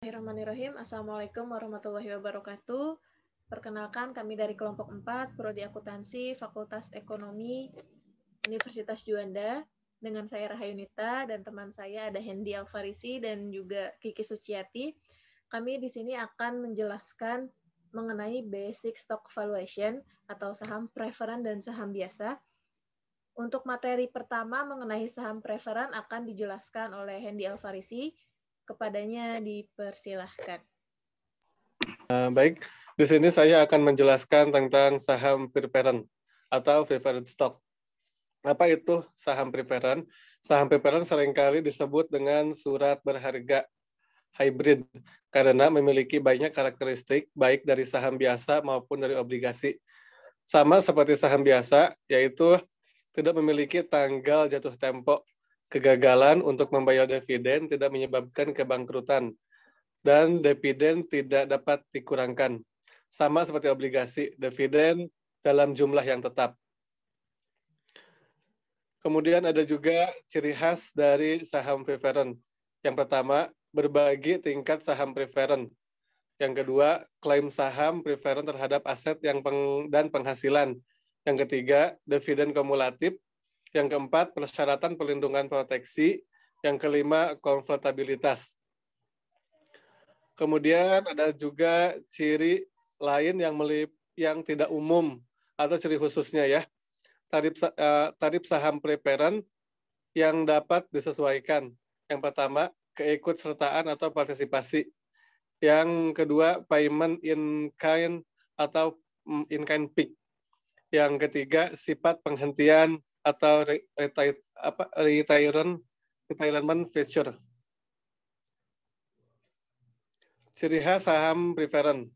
Bismillahirrahmanirrahim. Assalamualaikum warahmatullahi wabarakatuh. Perkenalkan, kami dari kelompok 4, Prodi Akuntansi, Fakultas Ekonomi, Universitas Juanda. Dengan saya Rahayunita dan teman saya ada Hendy Alfarisi dan juga Kiki Suciati. Kami di sini akan menjelaskan mengenai basic stock valuation atau saham preferen dan saham biasa. Untuk materi pertama mengenai saham preferen akan dijelaskan oleh Hendy Alfarisi. Kepadanya dipersilahkan. Baik, di sini saya akan menjelaskan tentang saham preferen atau preferred stock. Apa itu saham preferen? Saham preferen seringkali disebut dengan surat berharga hybrid karena memiliki banyak karakteristik baik dari saham biasa maupun dari obligasi. Sama seperti saham biasa, yaitu tidak memiliki tanggal jatuh tempo. Kegagalan untuk membayar dividen tidak menyebabkan kebangkrutan, dan dividen tidak dapat dikurangkan. Sama seperti obligasi, dividen dalam jumlah yang tetap. Kemudian ada juga ciri khas dari saham preferen. Yang pertama, berbagi tingkat saham preferen. Yang kedua, klaim saham preferen terhadap aset dan penghasilan. Yang ketiga, dividen kumulatif. Yang keempat, persyaratan perlindungan proteksi. Yang kelima, konvertibilitas. Kemudian ada juga ciri lain yang tidak umum atau ciri khususnya ya. Tarif saham preferen yang dapat disesuaikan. Yang pertama, keikutsertaan atau partisipasi. Yang kedua, payment in kind atau in kind peak. Yang ketiga, sifat penghentian atau retirement feature. Ciri khas saham preferen.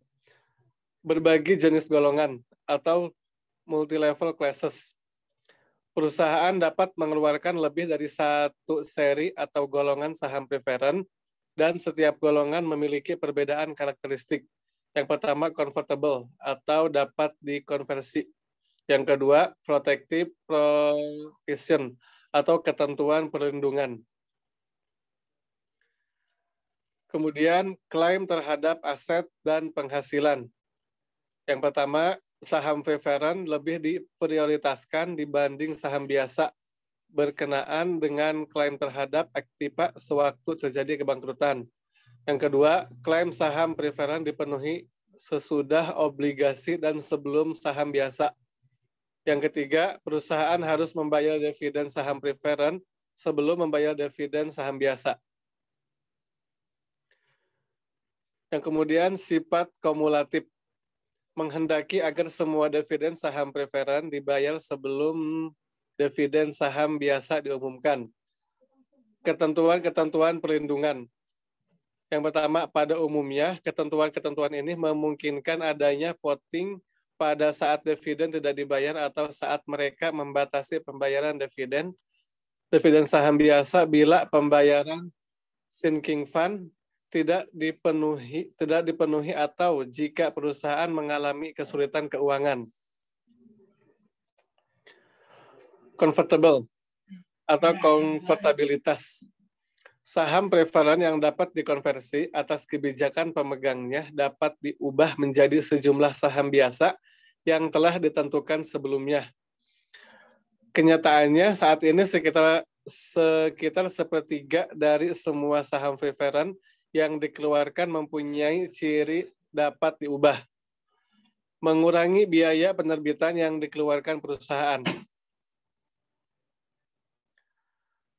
Berbagi jenis golongan atau multi-level classes. Perusahaan dapat mengeluarkan lebih dari satu seri atau golongan saham preferen, dan setiap golongan memiliki perbedaan karakteristik. Yang pertama, convertible atau dapat dikonversi. Yang kedua, protective provision atau ketentuan perlindungan. Kemudian, klaim terhadap aset dan penghasilan. Yang pertama, saham preferen lebih diprioritaskan dibanding saham biasa berkenaan dengan klaim terhadap aktiva sewaktu terjadi kebangkrutan. Yang kedua, klaim saham preferen dipenuhi sesudah obligasi dan sebelum saham biasa. Yang ketiga, perusahaan harus membayar dividen saham preferen sebelum membayar dividen saham biasa. Yang kemudian, sifat kumulatif. Menghendaki agar semua dividen saham preferen dibayar sebelum dividen saham biasa diumumkan. Ketentuan-ketentuan perlindungan. Yang pertama, pada umumnya, ketentuan-ketentuan ini memungkinkan adanya voting pada saat dividen tidak dibayar atau saat mereka membatasi pembayaran dividen saham biasa bila pembayaran sinking fund tidak dipenuhi atau jika perusahaan mengalami kesulitan keuangan. Convertible atau konvertibilitas. Saham preferen yang dapat dikonversi atas kebijakan pemegangnya dapat diubah menjadi sejumlah saham biasa yang telah ditentukan sebelumnya. Kenyataannya saat ini sekitar sepertiga dari semua saham preferen yang dikeluarkan mempunyai ciri dapat diubah. Mengurangi biaya penerbitan yang dikeluarkan perusahaan.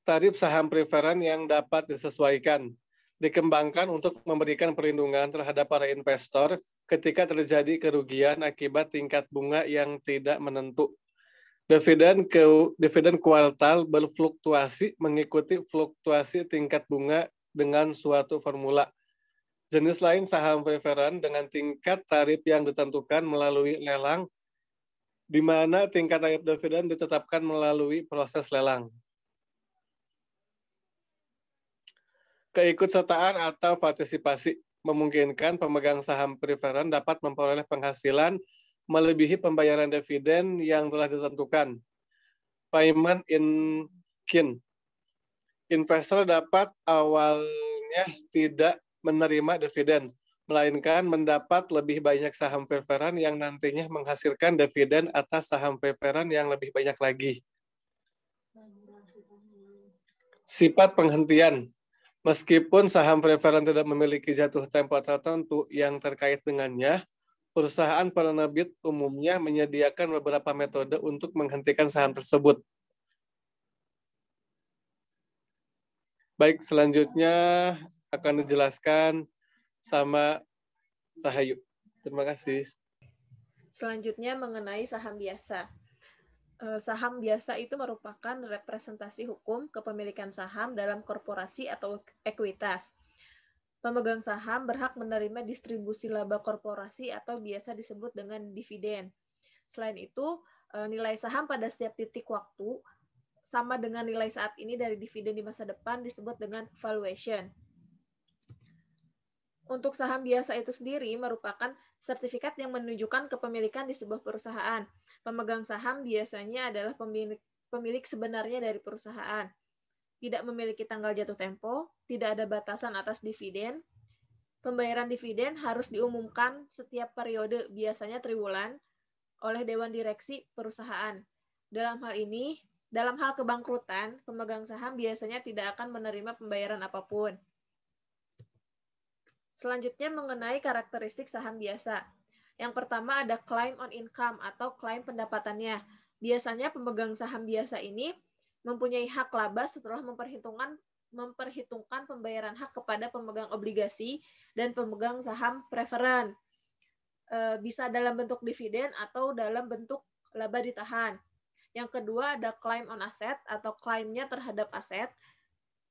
Tarif saham preferen yang dapat disesuaikan, dikembangkan untuk memberikan perlindungan terhadap para investor ketika terjadi kerugian akibat tingkat bunga yang tidak menentu. Dividen kuartal berfluktuasi mengikuti fluktuasi tingkat bunga dengan suatu formula. Jenis lain saham preferen dengan tingkat tarif yang ditentukan melalui lelang, di mana tingkat tarif dividen ditetapkan melalui proses lelang. Keikutsertaan atau partisipasi memungkinkan pemegang saham preferen dapat memperoleh penghasilan melebihi pembayaran dividen yang telah ditentukan. Payment in kind. Investor dapat awalnya tidak menerima dividen, melainkan mendapat lebih banyak saham preferan yang nantinya menghasilkan dividen atas saham preferan yang lebih banyak lagi. Sifat penghentian. Meskipun saham preferan tidak memiliki jatuh tempo tertentu yang terkait dengannya, perusahaan penerbit umumnya menyediakan beberapa metode untuk menghentikan saham tersebut. Baik, selanjutnya akan dijelaskan sama Rahayu. Terima kasih. Selanjutnya mengenai saham biasa. Saham biasa itu merupakan representasi hukum kepemilikan saham dalam korporasi atau ekuitas. Pemegang saham berhak menerima distribusi laba korporasi atau biasa disebut dengan dividen. Selain itu, nilai saham pada setiap titik waktu sama dengan nilai saat ini dari dividen di masa depan disebut dengan valuation. Untuk saham biasa itu sendiri merupakan sertifikat yang menunjukkan kepemilikan di sebuah perusahaan. Pemegang saham biasanya adalah pemilik sebenarnya dari perusahaan. Tidak memiliki tanggal jatuh tempo, tidak ada batasan atas dividen. Pembayaran dividen harus diumumkan setiap periode, biasanya triwulan, oleh Dewan Direksi perusahaan. Dalam hal kebangkrutan, pemegang saham biasanya tidak akan menerima pembayaran apapun. Selanjutnya mengenai karakteristik saham biasa. Yang pertama ada claim on income atau klaim pendapatannya. Biasanya pemegang saham biasa ini mempunyai hak laba setelah memperhitungkan pembayaran hak kepada pemegang obligasi dan pemegang saham preferen. Bisa dalam bentuk dividen atau dalam bentuk laba ditahan. Yang kedua ada claim on asset atau klaimnya terhadap aset.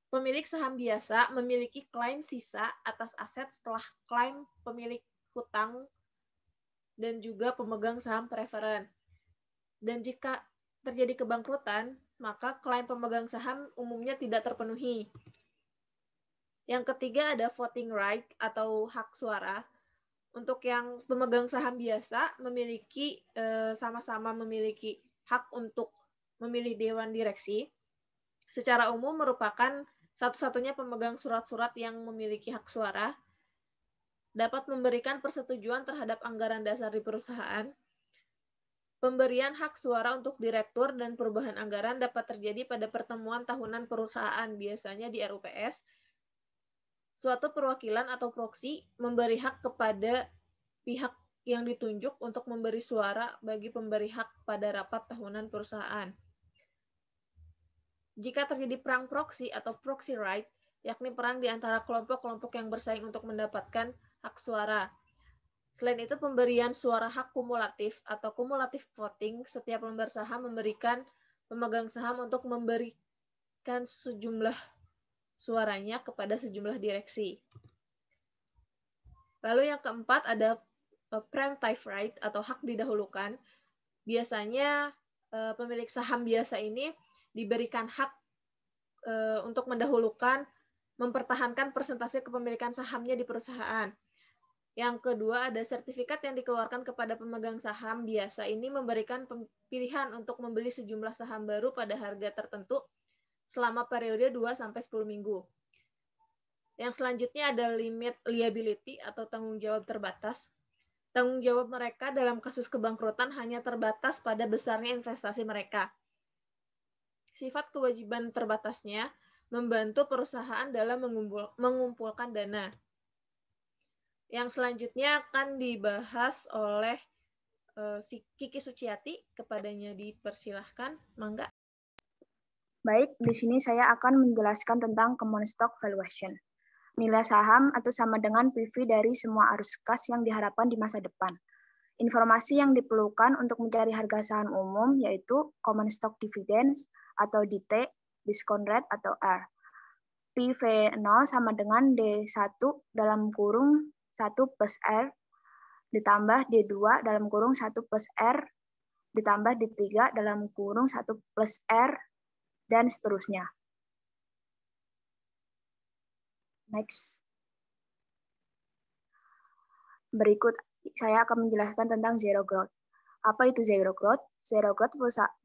Pemilik saham biasa memiliki klaim sisa atas aset setelah klaim pemilik hutang dan juga pemegang saham preferen. Dan jika terjadi kebangkrutan, maka klaim pemegang saham umumnya tidak terpenuhi. Yang ketiga ada voting right atau hak suara. Untuk yang pemegang saham biasa sama-sama memiliki hak untuk memilih dewan direksi. Secara umum merupakan satu-satunya pemegang surat-surat yang memiliki hak suara, dapat memberikan persetujuan terhadap anggaran dasar di perusahaan. Pemberian hak suara untuk direktur dan perubahan anggaran dapat terjadi pada pertemuan tahunan perusahaan, biasanya di RUPS. Suatu perwakilan atau proksi memberi hak kepada pihak yang ditunjuk untuk memberi suara bagi pemberi hak pada rapat tahunan perusahaan. Jika terjadi perang proksi atau proxy right, yakni perang di antara kelompok-kelompok yang bersaing untuk mendapatkan hak suara. Selain itu, pemberian suara hak kumulatif atau kumulatif voting, setiap lembar saham memberikan pemegang saham untuk memberikan sejumlah suaranya kepada sejumlah direksi. Lalu yang keempat ada preemptive right atau hak didahulukan. Biasanya pemilik saham biasa ini diberikan hak untuk mempertahankan persentase kepemilikan sahamnya di perusahaan. Yang kedua ada sertifikat yang dikeluarkan kepada pemegang saham biasa ini memberikan pilihan untuk membeli sejumlah saham baru pada harga tertentu selama periode 2-10 minggu. Yang selanjutnya ada limit liability atau tanggung jawab terbatas. Tanggung jawab mereka dalam kasus kebangkrutan hanya terbatas pada besarnya investasi mereka. Sifat kewajiban terbatasnya membantu perusahaan dalam mengumpulkan dana. Yang selanjutnya akan dibahas oleh Kiki Suciati, kepadanya dipersilahkan, mangga. Baik, di sini saya akan menjelaskan tentang common stock valuation. Nilai saham atau sama dengan PV dari semua arus kas yang diharapkan di masa depan. Informasi yang diperlukan untuk mencari harga saham umum yaitu common stock dividends atau DT, discount rate atau R. PV0 sama dengan D1 dalam kurung 1 plus R ditambah D2 dalam kurung 1 plus R ditambah D3 dalam kurung 1 plus R dan seterusnya. Next. Berikut saya akan menjelaskan tentang zero growth. Apa itu zero growth? Zero growth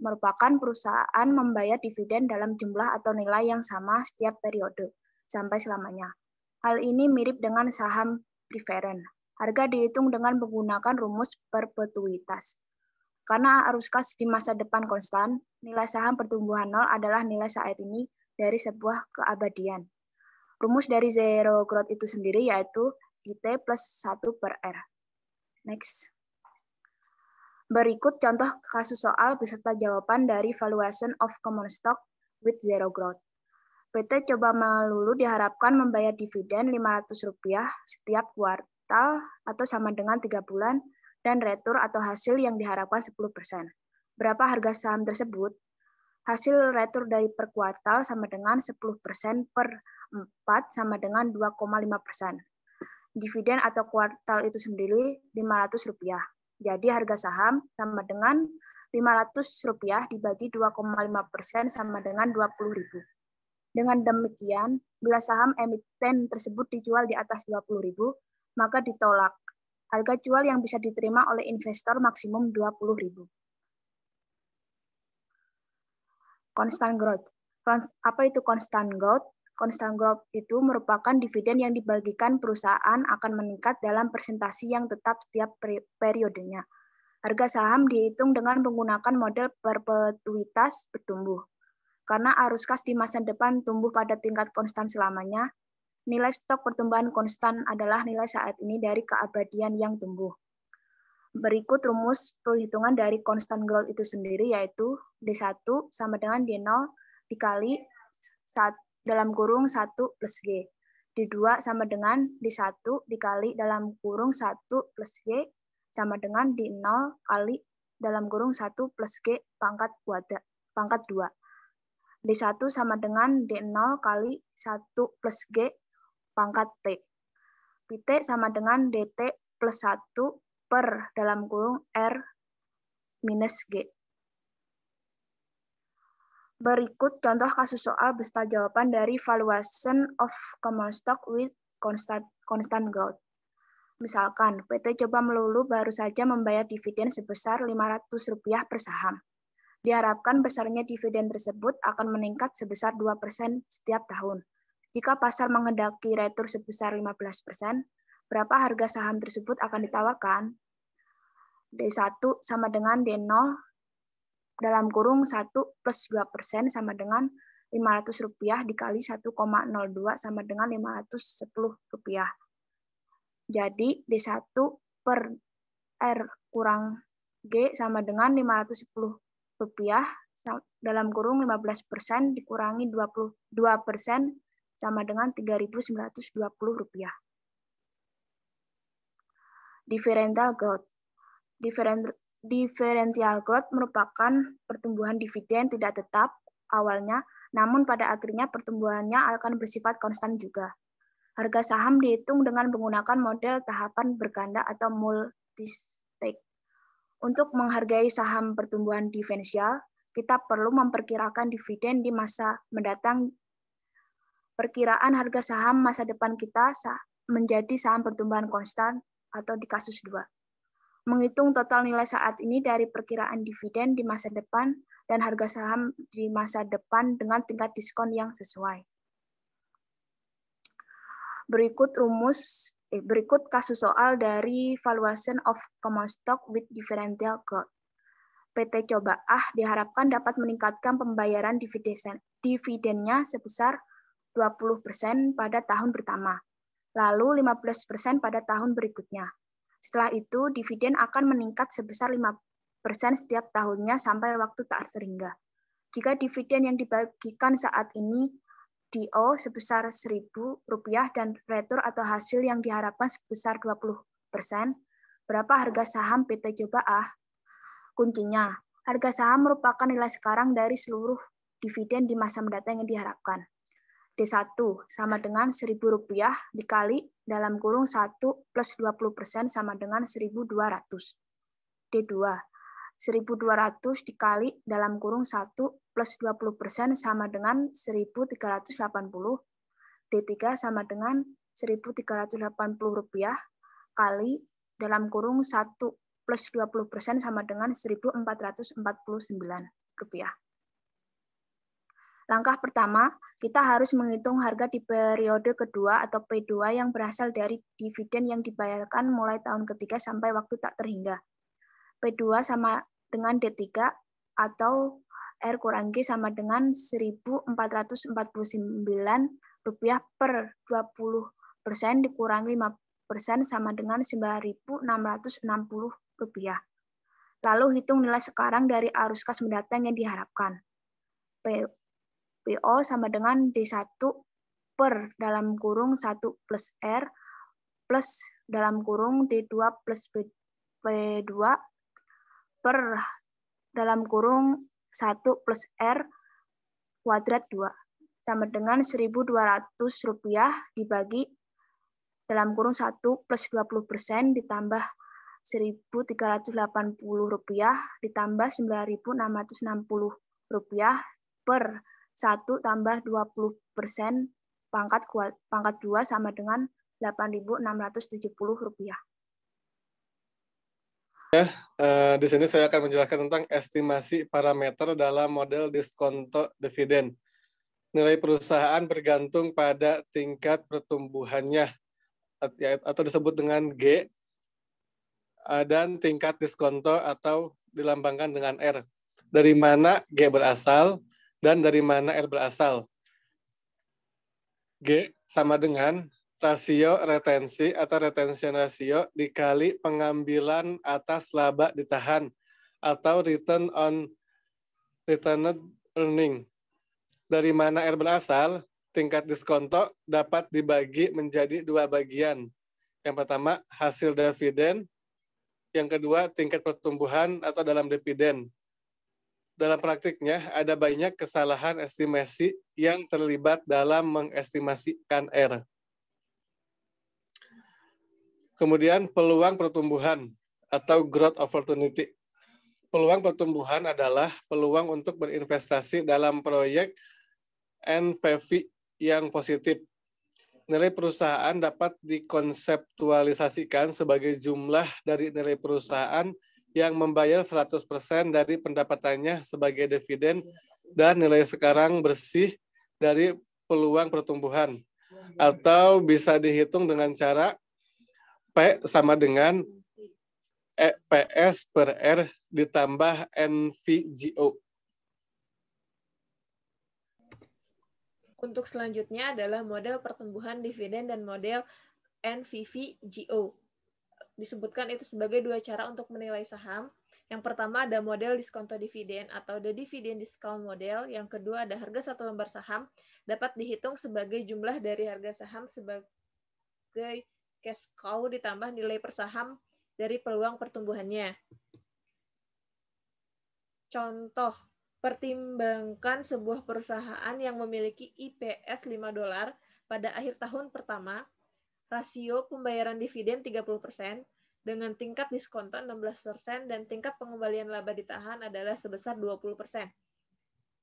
merupakan perusahaan membayar dividen dalam jumlah atau nilai yang sama setiap periode sampai selamanya. Hal ini mirip dengan saham preferen. Harga dihitung dengan menggunakan rumus perpetuitas. Karena arus kas di masa depan konstan, nilai saham pertumbuhan nol adalah nilai saat ini dari sebuah keabadian. Rumus dari zero growth itu sendiri yaitu DT plus 1 per R. Next. Berikut contoh kasus soal beserta jawaban dari valuation of common stock with zero growth. PT Coba Melulu diharapkan membayar dividen Rp500 setiap kuartal atau sama dengan 3 bulan dan retur atau hasil yang diharapkan 10%. Berapa harga saham tersebut? Hasil retur dari per kuartal sama dengan 10% per 4 sama dengan 2,5%. Dividen atau kuartal itu sendiri Rp500. Jadi harga saham sama dengan Rp500 dibagi 2,5% sama dengan Rp20.000. Dengan demikian, bila saham emiten tersebut dijual di atas Rp20.000, maka ditolak. Harga jual yang bisa diterima oleh investor maksimum Rp20.000. Constant growth. Apa itu constant growth? Constant growth itu merupakan dividen yang dibagikan perusahaan akan meningkat dalam persentase yang tetap setiap periodenya. Harga saham dihitung dengan menggunakan model perpetuitas bertumbuh. Karena arus kas di masa depan tumbuh pada tingkat konstan selamanya, nilai stok pertumbuhan konstan adalah nilai saat ini dari keabadian yang tumbuh. Berikut rumus perhitungan dari constant growth itu sendiri yaitu D1 sama dengan D0 dikali dalam kurung 1 plus G. D2 sama dengan D1 dikali dalam kurung 1 plus G sama dengan D0 kali dalam kurung 1 plus G pangkat 2. D1 sama dengan D0 kali 1 plus G pangkat T. PT sama dengan DT plus 1 per dalam kurung R minus G. Berikut contoh kasus soal beserta jawaban dari valuation of common stock with constant growth. Misalkan, PT Coba Melulu baru saja membayar dividen sebesar Rp500 per saham. Diharapkan besarnya dividen tersebut akan meningkat sebesar 2% setiap tahun. Jika pasar menghendaki retur sebesar 15%, berapa harga saham tersebut akan ditawarkan? D1 sama dengan D0 dalam kurung 1 plus 2% sama dengan Rp500 dikali 1,02 sama dengan Rp510. Jadi D1 per R kurang G sama dengan Rp510 dalam kurung 15% dikurangi 22% sama dengan Rp3.920. Differential growth. Differential growth merupakan pertumbuhan dividen tidak tetap awalnya, namun pada akhirnya pertumbuhannya akan bersifat konstan juga. Harga saham dihitung dengan menggunakan model tahapan berganda atau multi-stage. Untuk menghargai saham pertumbuhan diferensial, kita perlu memperkirakan dividen di masa mendatang. Perkiraan harga saham masa depan kita menjadi saham pertumbuhan konstan atau di kasus 2. Menghitung total nilai saat ini dari perkiraan dividen di masa depan dan harga saham di masa depan dengan tingkat diskon yang sesuai. Berikut kasus soal dari valuation of common stock with differential growth. PT Coba diharapkan dapat meningkatkan pembayaran dividennya sebesar 20% pada tahun pertama, lalu 15% pada tahun berikutnya. Setelah itu, dividen akan meningkat sebesar 5% setiap tahunnya sampai waktu tak terhingga. Jika dividen yang dibagikan saat ini DO sebesar Rp1.000 dan retur atau hasil yang diharapkan sebesar 20%, berapa harga saham PT Coba Kuncinya, harga saham merupakan nilai sekarang dari seluruh dividen di masa mendatang yang diharapkan. D1 sama dengan Rp1.000 dikali dalam kurung 1 plus 20% sama dengan 1.200. D2, 1.200 dikali dalam kurung 1 plus 20% sama dengan 1.380. D3 sama dengan Rp1.380 kali dalam kurung 1 plus 20% sama dengan Rp1.449. Langkah pertama, kita harus menghitung harga di periode kedua atau P2 yang berasal dari dividen yang dibayarkan mulai tahun ketiga sampai waktu tak terhingga. P2 sama dengan D3 atau R kurang G sama dengan Rp1.449 per 20% dikurangi 5% sama dengan Rp9.660. Lalu hitung nilai sekarang dari arus kas mendatang yang diharapkan. PO sama dengan D1 per dalam kurung 1 plus R plus dalam kurung D2 plus P2 per dalam kurung 1 plus R kuadrat 2 sama dengan Rp1.200 dibagi dalam kurung 1 plus 20% ditambah Rp1.380 ditambah Rp9.660 per 1 tambah 20% pangkat 2 sama dengan Rp8.670. Di sini saya akan menjelaskan tentang estimasi parameter dalam model diskonto dividen. Nilai perusahaan bergantung pada tingkat pertumbuhannya atau disebut dengan G, dan tingkat diskonto atau dilambangkan dengan R. Dari mana G berasal dan dari mana R berasal. G sama dengan rasio retensi atau retention ratio dikali pengambilan atas laba ditahan atau return on retained earning. Dari mana R berasal? Tingkat diskonto dapat dibagi menjadi dua bagian. Yang pertama, hasil dividen. Yang kedua, tingkat pertumbuhan atau dalam dividen. Dalam praktiknya, ada banyak kesalahan estimasi yang terlibat dalam mengestimasikan R. Kemudian, peluang pertumbuhan atau growth opportunity. Peluang pertumbuhan adalah peluang untuk berinvestasi dalam proyek NPV yang positif. Nilai perusahaan dapat dikonseptualisasikan sebagai jumlah dari nilai perusahaan yang membayar 100% dari pendapatannya sebagai dividen dan nilai sekarang bersih dari peluang pertumbuhan. Atau bisa dihitung dengan cara P sama dengan PS per R ditambah NVGO. Untuk selanjutnya adalah model pertumbuhan dividen dan model NVVGO. Disebutkan itu sebagai dua cara untuk menilai saham. Yang pertama ada model diskonto dividen atau the dividend discount model. Yang kedua ada harga satu lembar saham dapat dihitung sebagai jumlah dari harga saham sebagai cash cow ditambah nilai per saham dari peluang pertumbuhannya. Contoh, pertimbangkan sebuah perusahaan yang memiliki IPS $5 pada akhir tahun pertama, rasio pembayaran dividen 30%, dengan tingkat diskonto 16% dan tingkat pengembalian laba ditahan adalah sebesar 20%.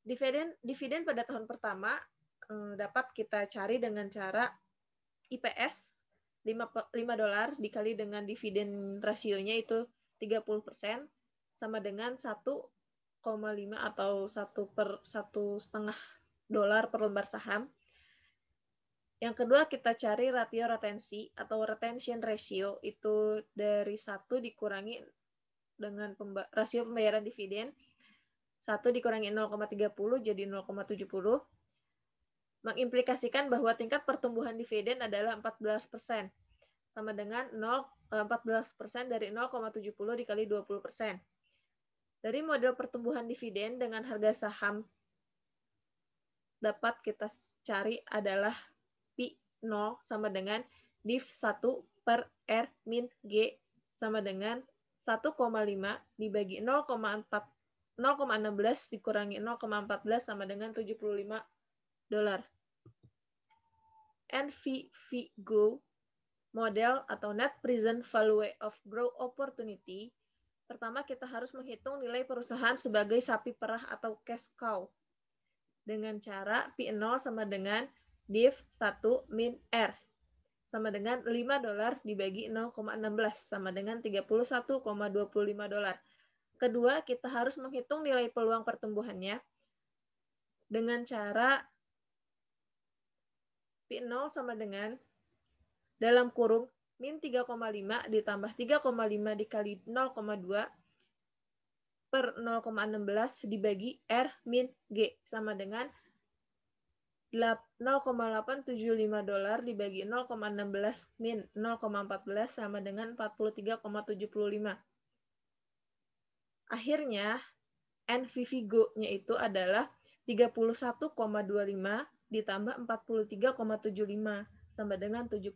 Dividen pada tahun pertama dapat kita cari dengan cara IPS $5 dikali dengan dividen rasionya itu 30% sama dengan 1,5 atau 1/1,5 dolar per lembar saham. Yang kedua kita cari rasio retensi atau retention ratio, itu dari 1 dikurangi dengan rasio pembayaran dividen. 1 dikurangi 0,30 jadi 0,70. Mengimplikasikan bahwa tingkat pertumbuhan dividen adalah 14%. Sama dengan 14% dari 0,70 dikali 20%. Dari model pertumbuhan dividen dengan harga saham dapat kita cari adalah P0 sama dengan div 1 per R min G sama dengan 1,5 dibagi 0,16 dikurangi 0,14 sama dengan $75. NVVGO model atau net present value of growth opportunity. Pertama kita harus menghitung nilai perusahaan sebagai sapi perah atau cash cow dengan cara P0 sama dengan div 1 min R sama dengan $5 dibagi 0,16 sama dengan $31,25. Kedua, kita harus menghitung nilai peluang pertumbuhannya. dengan cara P0 sama dengan dalam kurung min 3,5 ditambah 3,5 dikali 0,2 per 0,16 dibagi R min G sama dengan $0,875 dibagi 0,16 min 0,14 sama dengan 43,75. Akhirnya, NVVGO-nya itu adalah 31,25 ditambah 43,75 sama dengan $75.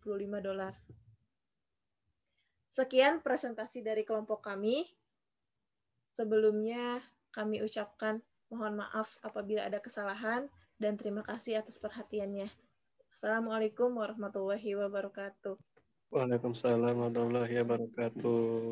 Sekian presentasi dari kelompok kami. Sebelumnya kami ucapkan mohon maaf apabila ada kesalahan dan terima kasih atas perhatiannya. Assalamualaikum warahmatullahi wabarakatuh. Waalaikumsalam warahmatullahi wabarakatuh.